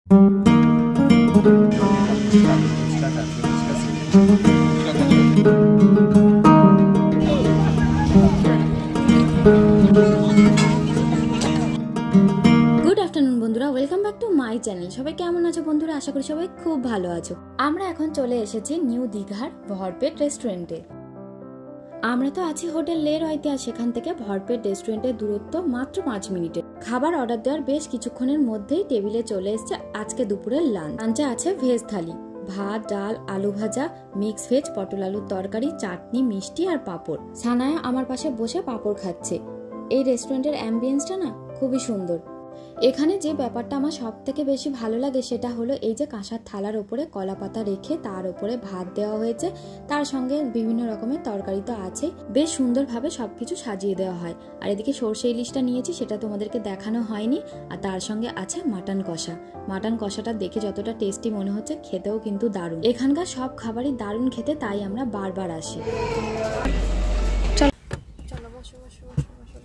Good afternoon বন্ধুরা, welcome back to my channel. সবাই কেমন আছো বন্ধুরা? আশা করি সবাই খুব ভালো আছো। আমরা এখন চলে এসেছি নিউ দীঘার ভরপেট রেস্টুরেন্টে। আমরা তো আছি হোটেল লে রয়তে, আর সেখান থেকে ভরপেট রেস্টুরেন্টের দূরত্ব মাত্র 5 মিনিটের। খাবার অর্ডার দেওয়ার বেশ কিছুক্ষণের মধ্যেই টেবিলে চলে এসেছে আজকে দুপুরের লাঞ্চ। লাঞ্চে আছে ভেজ থালি, ভাত, ডাল, আলু ভাজা, মিক্স ভেজ, পটল আলুর তরকারি, চাটনি, মিষ্টি আর পাঁপড়। সানায়া আমার পাশে বসে পাঁপড় খাচ্ছে। এই রেস্টুরেন্টের অ্যাম্বিয়েন্সটা না খুবই সুন্দর। এখানে যে ব্যাপারটা আমার সব থেকে বেশি ভালো লাগে সেটা হলো এই যে কাঁসার থালার ওপরে কলা পাতা রেখে তার উপরে ভাত দেওয়া হয়েছে, তার সঙ্গে বিভিন্ন রকমের তরকারি তো আছে, বেশ সুন্দরভাবে সবকিছু সাজিয়ে দেওয়া হয়। আর এদিকে সর্ষে ইলিশটা নিয়েছি, সেটা তোমাদেরকে দেখানো হয়নি। আর তার সঙ্গে আছে মাটন কষা। মাটন কষাটা দেখে যতটা টেস্টি মনে হচ্ছে, খেতেও কিন্তু দারুণ। এখানকার সব খাবারই দারুণ খেতে, তাই আমরা বারবার আসি। চলো বসো বসো বসো বসো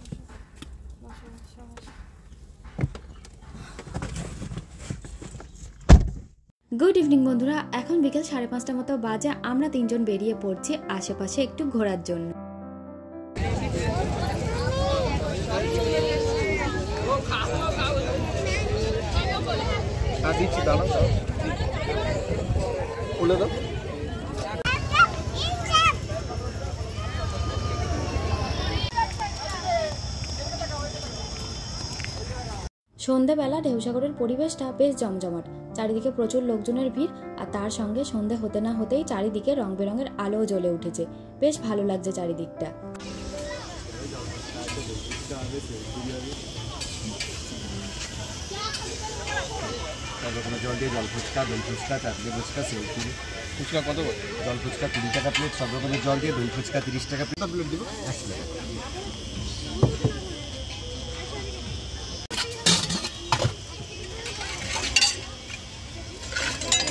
বসো বসো বসো। গুড ইভিনিং বন্ধুরা, এখন বিকেল 5:30 মতো বাজে। আমরা তিনজন বেরিয়ে পড়ছি আশেপাশে একটু ঘোরার জন্য। সন্ধ্যেবেলা ঢেউসাগরের পরিবেশটা বেশ জমজমাট। চারিদিকে প্রচুর লোকজনের ভিড়, আর তার সঙ্গে সন্ধ্যে হতে না হতেই চারিদিকে রং বেরঙের আলো জ্বলে উঠেছে। বেশ ভালো লাগছে চারিদিকটা। জল দিয়ে জল ফুচকা, দই ফুচকা, চাটনি ফুচকা, সেউ পুরি। ফুচকা কত? জল ফুচকা 20 টাকা প্লেট, সব রকমের জল দিয়ে, দই ফুচকা 30 টাকা প্লেট। প্লেট দিব 80 টাকা।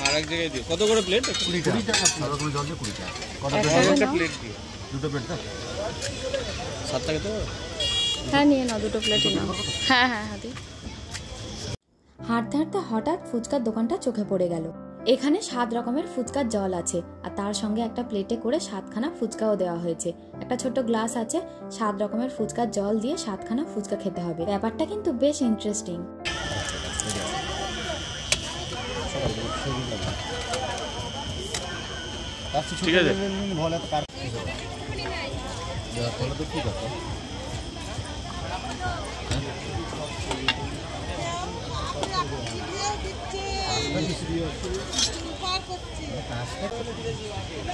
আরেক জায়গায় দিও। কত করে প্লেট? 20 টাকা। সব রকমের জল দিয়ে 20 টাকা। কত একটা প্লেট দিও। দুটো প্লেট দাও। 7 টাকা তো? হ্যাঁ নিয়ে নাও, দুটো প্লেটই নাও। হ্যাঁ হ্যাঁ হাতে। হাঁটতে হাঁটতে হঠাৎ ফুচকার দোকানটা চোখে পড়ে গেল। এখানে 7 রকমের ফুচকার জল আছে, আর তার সঙ্গে একটা প্লেটে করে 7খানা ফুচকাও দেওয়া হয়েছে। একটা ছোট্ট গ্লাস আছে, 7 রকমের ফুচকার জল দিয়ে 7খানা ফুচকা খেতে হবে। ব্যাপারটা কিন্তু বেশ ইন্টারেস্টিং। ঠিক আছে। ভালো তো কার ভালো তো ঠিক আছে।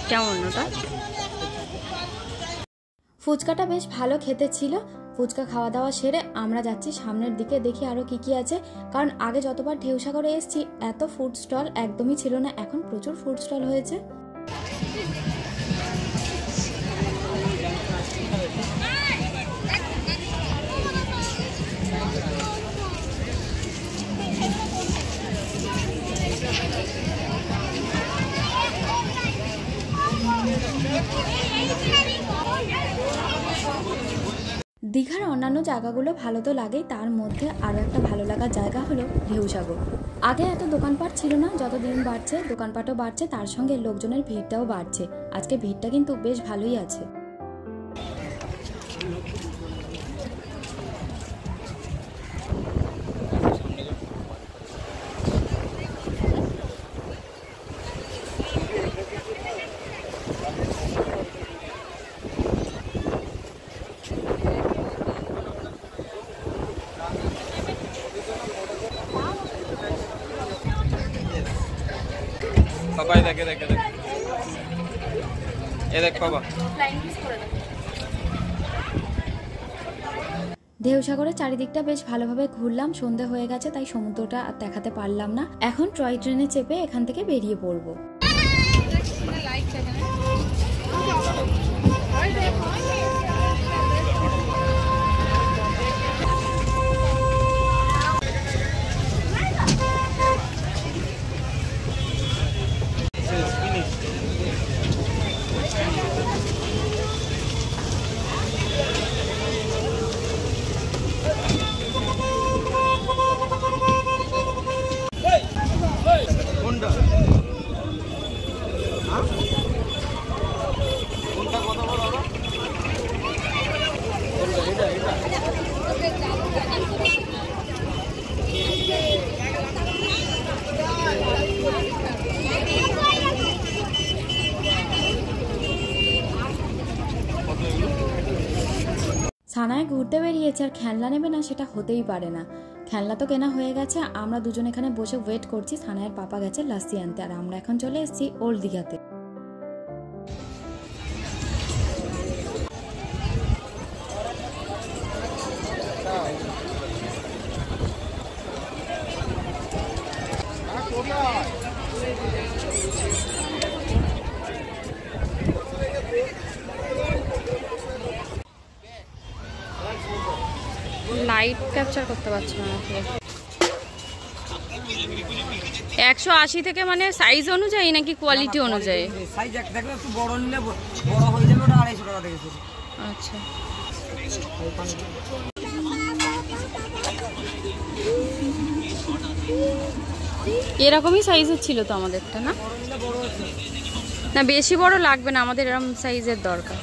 কেমন ওটা? ফুচকাটা বেশ ভালো খেতে ছিল। ফুচকা খাওয়া দাওয়া সেরে আমরা যাচ্ছি সামনের দিকে, দেখি আরো কি কি আছে। কারণ আগে যতবার ঢেউসাগরে এসেছি এত ফুড স্টল একদমই ছিল না, এখন প্রচুর ফুড স্টল হয়েছে। দীঘার অন্যান্য জায়গাগুলো ভালো তো লাগেই, তার মধ্যে আরও একটা ভালো লাগার জায়গা হলো ঢেউসাগর। আগে এত দোকানপাট ছিল না, যত দিন বাড়ছে দোকানপাটও বাড়ছে, তার সঙ্গে লোকজনের ভিড়টাও বাড়ছে। আজকে ভিড়টা কিন্তু বেশ ভালোই আছে। বাবা দেখে দেখে দেখ, এ দেখ বাবা। ঢেউসাগরের চারিদিকটা বেশ ভালোভাবে ঘুরলাম। সন্ধে হয়ে গেছে, তাই সমুদ্রটা আর দেখাতে পারলাম না। এখন টয় ট্রেনে চেপে এখান থেকে বেরিয়ে পড়বো। থানায় ঘুরতে বেরিয়েছে আর খেলনা নেবে না সেটা হতেই পারে না। খেলনা তো কেনা হয়ে গেছে, আমরা দুজন এখানে বসে ওয়েট করছি। থানায় পাপা গেছে লাস্সি আনতে আর আমরা এখন চলে এসেছি ওল্ড দীঘাতে। লাইট ক্যাপচার করতে পারছি না। 180 থেকে মানে সাইজ অনুযায়ী নাকি কোয়ালিটি অনুযায়ী? সাইজ দেখলে একটু বড় নিলে বড় হয়ে যাবে, ওটা 250 টাকা দেখেছি। আচ্ছা, এরকমই সাইজের ছিল তো আমাদেরটা, না? না বেশি বড় লাগবে না, আমাদের এরকম সাইজের দরকার।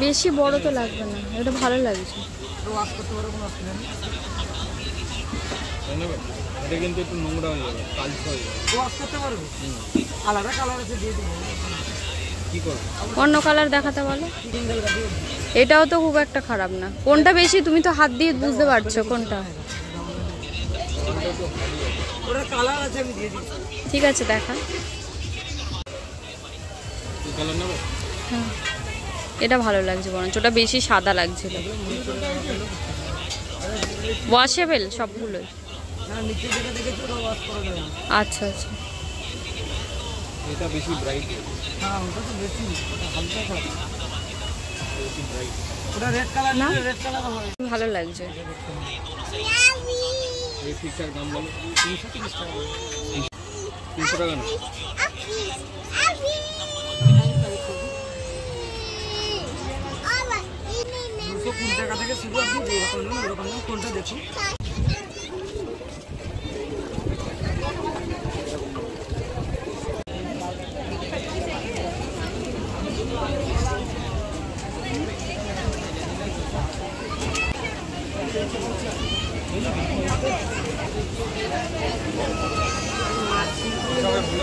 বেশি বড় তো লাগবে না, এটা ভালো লাগছে। এটা কিন্তু একটু নোংরা হয়ে যাবে, কালচে হয়ে যাবে। ওয়াশ করতে পারবে? আলাদা কালার আছে, দিয়ে দেবো। কি করবে? অন্য কালার দেখাতে বলো। এটাও তো খুব একটা খারাপ না। কোনটা বেশি তুমি তো হাত দিয়ে বুঝতে পারছো কোনটা? ওটা কালার আছে, আমি দিয়ে দিই। ঠিক আছে, দেখা। এই কালার নেবে? হ্যাঁ, এটা ভালো লাগছে, বরঞ্চ ওটা বেশি সাদা লাগছিল। ওয়াশেবেল সবগুলোই? আচ্ছা আচ্ছা, এটা বেশি ব্রাইট। হ্যাঁ, ওটা তো বেশি হালকা কালার, বেশি ব্রাইট। ওটা রেড কালার না, রেড কালার হয়, ভালো লাগছে। এই ফিক্সার দাম বলো। 330 টাকা। 300 টাকা না? টাকা থেকে শুরু। আপনি এরকম কোনটা দেখুন।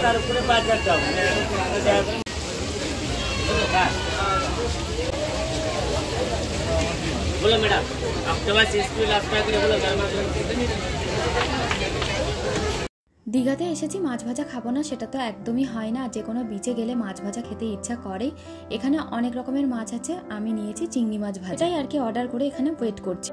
তার উপরে বাজার দাও। बोलो मैडम, आपके पास स्कूल आपका बोलो गर्मा। দীঘাতে এসেছি, মাছ ভাজা খাবো না সেটা তো একদমই হয় না। যে কোনো বিচে গেলে মাছ ভাজা খেতে ইচ্ছা করে। এখানে অনেক রকমের মাছ আছে, আমি নিয়েছি চিংড়ি মাছ ভাজা, আর কি অর্ডার করে এখানে ওয়েট করছি।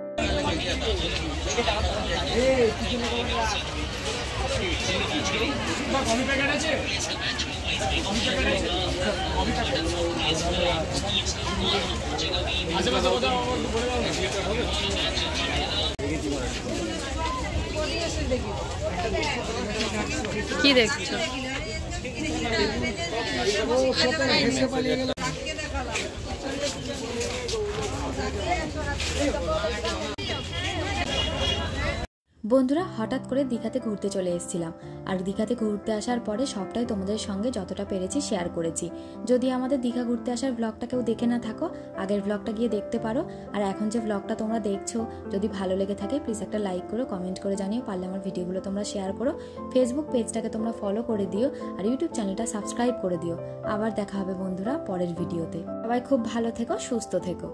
কি দেখছো? বন্ধুরা, হঠাৎ করে দীঘাতে ঘুরতে চলে এসেছিলাম, আর দীঘাতে ঘুরতে আসার পরে সবটাই তোমাদের সঙ্গে যতটা পেরেছি শেয়ার করেছি। যদি আমাদের দীঘা ঘুরতে আসার ব্লগটা কেউ দেখে না থাকো, আগের ব্লগটা গিয়ে দেখতে পারো। আর এখন যে ব্লগটা তোমরা দেখছো, যদি ভালো লেগে থাকে প্লিজ একটা লাইক করো, কমেন্ট করে জানিও, পারলে আমার ভিডিওগুলো তোমরা শেয়ার করো, ফেসবুক পেজটাকে তোমরা ফলো করে দিও, আর ইউটিউব চ্যানেলটা সাবস্ক্রাইব করে দিও। আবার দেখা হবে বন্ধুরা পরের ভিডিওতে। সবাই খুব ভালো থেকো, সুস্থ থেকো।